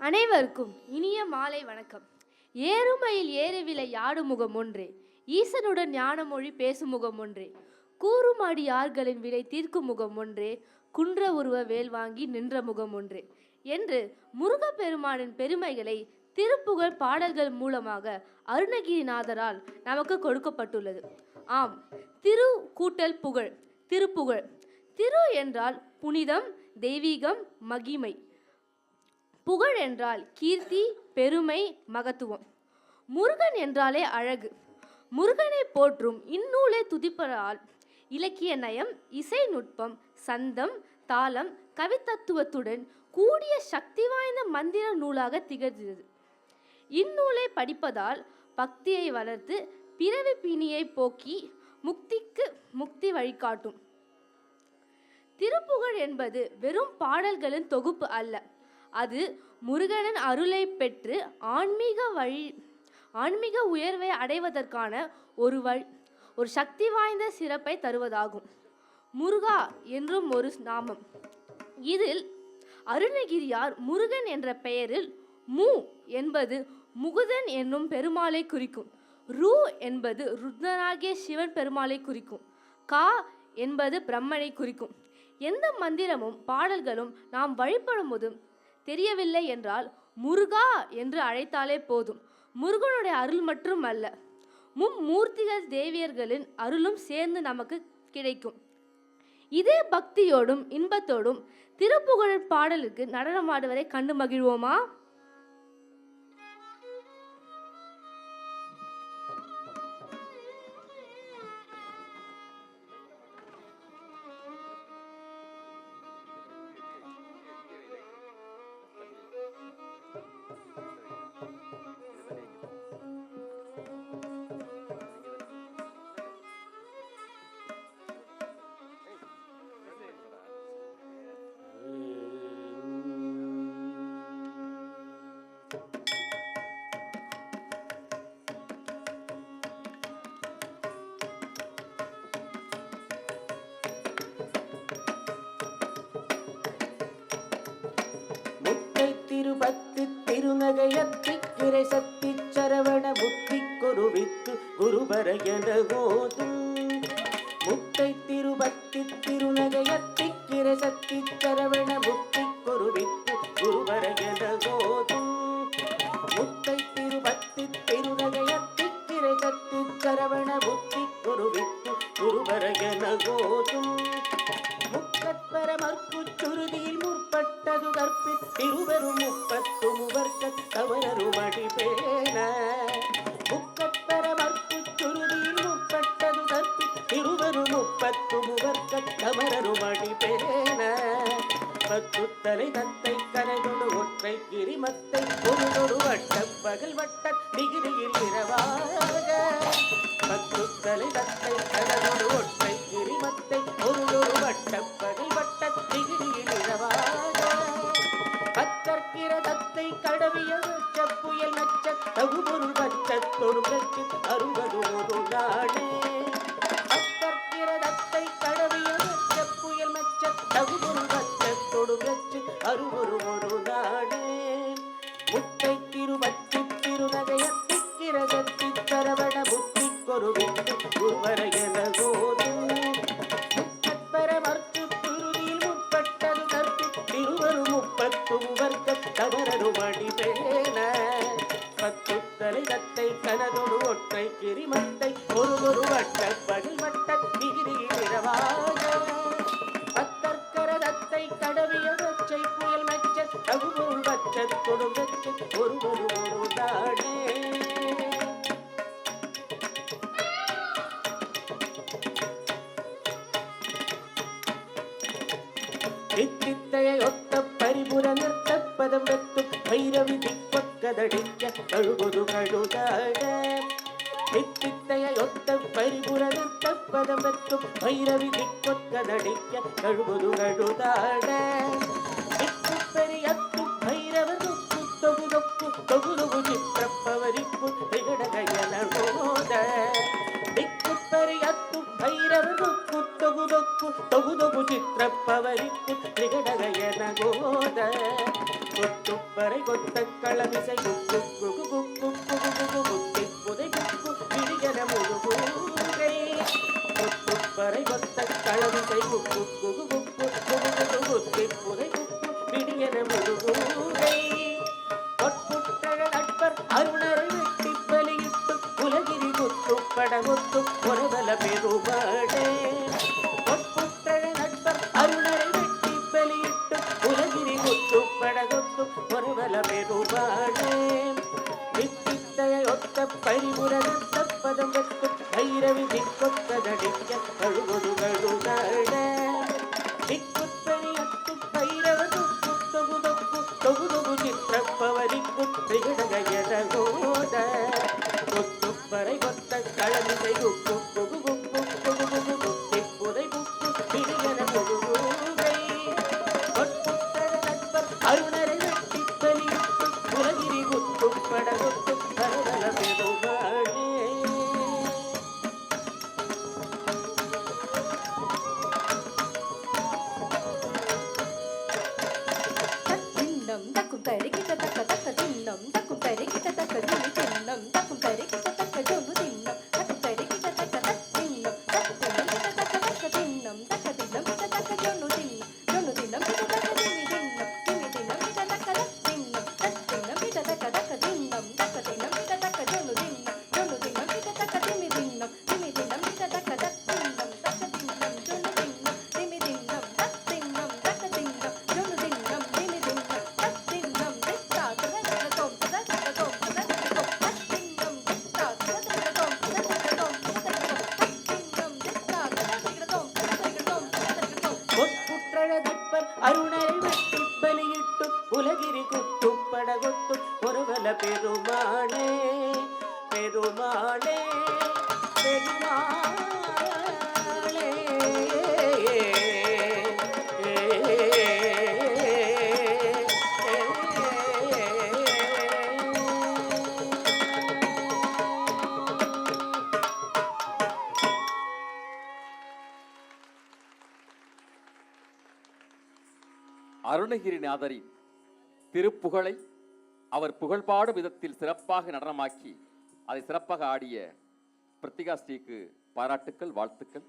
அனைவருக்கும் இனிய மாலை வணக்கம். ஏறுமையில் ஏறுவிலை யாடும் முகம் ஒன்றே, ஈசனுடன் ஞானமொழி பேசும் முகம் ஒன்றே, கூறுமாடி யார்களின் விலை தீர்க்கும் முகம் ஒன்றே, குன்ற உருவ வேல் வாங்கி நின்ற முகம் ஒன்றே என்று முருகப்பெருமானின் பெருமைகளை திருப்புகழ் பாடல்கள் மூலமாக அருணகிரிநாதரால் நமக்கு கொடுக்கப்பட்டுள்ளது. ஆம், திரு கூட்டல் புகழ், திருப்புகழ். திரு என்றால் புனிதம், தெய்வீகம், மகிமை. புகழ் என்றால் கீர்த்தி, பெருமை, மகத்துவம். முருகன் என்றாலே அழகு. முருகனை போற்றும் இந்நூலை துதிப்பதால் இலக்கிய நயம், இசை நுட்பம், சந்தம், தாளம், கவித்தத்துவத்துடன் கூடிய சக்தி வாய்ந்த மந்திர நூலாக திகழ்கிறது. இந்நூலை படிப்பதால் பக்தியை வளர்த்து பிறவி பிணியை போக்கி முக்தி வழிகாட்டும். திருப்புகழ் என்பது வெறும் பாடல்களின் தொகுப்பு அல்ல. அது முருகனின் அருளை பெற்று ஆன்மீக உயர்வை அடைவதற்கான ஒரு சக்தி வாய்ந்த சிறப்பை தருவதாகும். முருகா என்றும் ஒரு நாமம். இதில் அருணகிரியார் முருகன் என்ற பெயரில் மு என்பது முகுதன் என்னும் பெருமாளை குறிக்கும், ரு என்பது ருத்ரனாகிய சிவன் பெருமாளை குறிக்கும், கா என்பது பிரம்மனை குறிக்கும். எந்த மந்திரமும் பாடல்களும் நாம் வழிபடும் போதும் தெரியவில்லை என்றால் முருகா என்று அழைத்தாலே போதும். முருகனுடைய அருள் மட்டும் அல்ல, மும்மூர்த்திகள் தேவியர்களின் அருளும் சேர்ந்து நமக்கு கிடைக்கும். இதே பக்தியோடும் இன்பத்தோடும் திருப்புகழ் பாடலுக்கு நடனமாடுவதை கண்டு மகிழ்வோமா? திருபத்து திருநகையத்தி கிரை சக்தி சரவண புத்தி கொருவித்து குருபர என போதும். முத்தை திருபத்து திருநகையத்தி கிரை சக்தி சரவண புத்தி கொருவித்து குருபர என போதும். முத்தை திருபத்து திருநகையத்தி கிரை சக்தி சரவண புத்தி கொருவித்து குருபர என போதும். முக்கற்பரமற்கு சுருதியில் முற்பட்டது கற்பி திருவரும் முப்பத்து முவர்க்க தவறருமடி பேன. முக்கற்பரமற்கு சுருதியில் முற்பட்டது கற்பி திருவரும் முப்பத்து முவர்க்க தவறருமடி பேன. பத்து தலை தத்தை கரைகொடு ஒற்றை கிரிமத்தை ஒரு வட்ட பகல் வட்ட டிகிரியில் இரவாக. பத்து தலை தத்தை கரைகொடு ஒற்றை கிரிமத்தை ஒரு வட்ட பகல் வட்ட டிகிரியில் இரவாக. அக்கற்கிற தத்தை கடவிய புயல் நச்ச தகுபொருள் பச்சத்தொடு கட்சி அருங்கது ஒரு நாடே. அக்கற்கிற தத்தை கடவிய புயல் நச்ச தகுபொருள் பச்சத்தொடு கட்சி அருவொரு ஒரு நாடே. முத்தை திருவத்தி திருநகையத்தி கிரகத்தி சரவண புத்தி கொருவித்து குருவர என போதும். தவறருமடி பேன. பத்து தலை தத்தை கனதொடு ஒற்றை கிரிமத்தை ஒரு வட்ட பகல் வட்ட டிகிரியில் இரவாக. பத்தற்கர தத்தை கடவிய ஒற்றை புயல் மச்ச தகுபொருள் வச்ச கொடுங்கச்சு ஒரு நாடே. தித்தித்தையை ஒத்த பரிபுர நிறுத்த பதம் வெத்து பைரவி திப்பக்கதடிக்க கழுகுது கழுதாட. தித்தித்தையை ஒத்த பரிபுர நிறுத்த பதம் வெத்து பைரவி திப்பக்கதடிக்க கழுகுது கழுதாட. திக்கு பெரியத்து பைரவர் தொகுதொக்கு தொகுதொகு சித்திரப்பவரிப்பு திகடகையன போத. திக்கு பெரியத்து பைரவர் தொகுதொக்கு ಚಿತ್ರಪ್ಪವರಿತ್ತು ತ್ರಿಗಡಗಯನ ಗೋದ ಕೊಟ್ಟು கொத்துப்பறை கொத்த களமிசை குக்கு குகு குக்கு குகு குத்தி புதை குக்கு விடியன முதுகூரை கொத்துப்பறை கொத்த களமிசை குக்கு குகு குக்கு குகு குத்தி புதை குக்கு விடியன முதுகூரை பொற்புற்றழ நட்பர் அருணரை வெட்டி பலியிட்டு உலகிரி குத்து படமுத்து பொறுதல பெருமாடே பொற்புற்றழ நட்பர் அருணரை வெட்டி பலியிட்டு உலகிரி குத்து படகுத்து பொறுதல பெருமாடே வித்தித்தையை ஒத்த பரிபுரத்த பதம் வெட்டு பைரவி திக்கொத்ததடிக்க கழுகுது கழுதாட திக்குத்தனியத்து பைரவ துக்கு தொகு தொக்கு தொகு தொகு சித்திரப்பவரிக்கு திகழகையதகோத கொத்துப்பறை கொத்த களமிசை குக்கு குகு குக்கு குகு குகு குத்தி புதை குக்கு பிடியன முதுகூரை கொட்புத்தர நட்பர் அருணரை வெட்டி பலியிட்டு உலகிரி குத்து படகுத்து பரவல பெருமாளே தின்னம் தக்கும் தரி கிட்ட தக்க தக்க தின்னம் தக்கும் தரி கிட்ட தக்க தின்னி தின்னம் தக்கும் தரி கிட்ட தக்க ஜொன்னு தின்னம் தக்கும் தரி கிட்ட தக்க தக் தின்னம் தக்கு தின்னம் கிட்ட தக்க தக்க தின்னம் தக்க தின்னம் கிட்ட தக்க ஜொன்னு தின்னம் ஜொன்னு தின்னம் கிட்ட தக்க தின்னி தின்னம் தின்னி தின்னம் கிட்ட தக்க தக் தின்னம் தக் தின்னம் கிட்ட தக்க தக்க தின்னம் தக்க தின்னம் கிட்ட தக்க ஜொன்னு தின்னம் ஜொன்னு தின்னம் கிட்ட தக்க தின்னி தின்னம் தின்னி தின்னம் கிட்ட தக்க தக் தின்னம் தக்க தின்னம் ஜொன்னு தின்னம் தின்னி தின்னம் தக் தின்னம் தக்க தின்னம் ஜொன்னு தின்னம் தின்னி தின்னம் தக் தின்னம் திட்டா தரதம் தரதம் தரதம் தக் தின்னம் திட்டா தரதம் தரதம் தரதம் தக் தின்னம் திட்டா தரதம் தரதம் தரதம் பொற்புற்றழ நட்பர் அருணரை வெட்டி பலியிட்டு உலகிரி குத்து படகுத்து பொறுவல பெருமாளே பெருமாளே பெருமாளே அருணகிரிநாதரின் திருப்புகழை அவர் புகழ்பாடும் விதத்தில் சிறப்பாக நடனமாக்கி அதை சிறப்பாக ஆடிய பிருத்திகா ஸ்ரீக்கு பாராட்டுக்கள், வாழ்த்துக்கள்.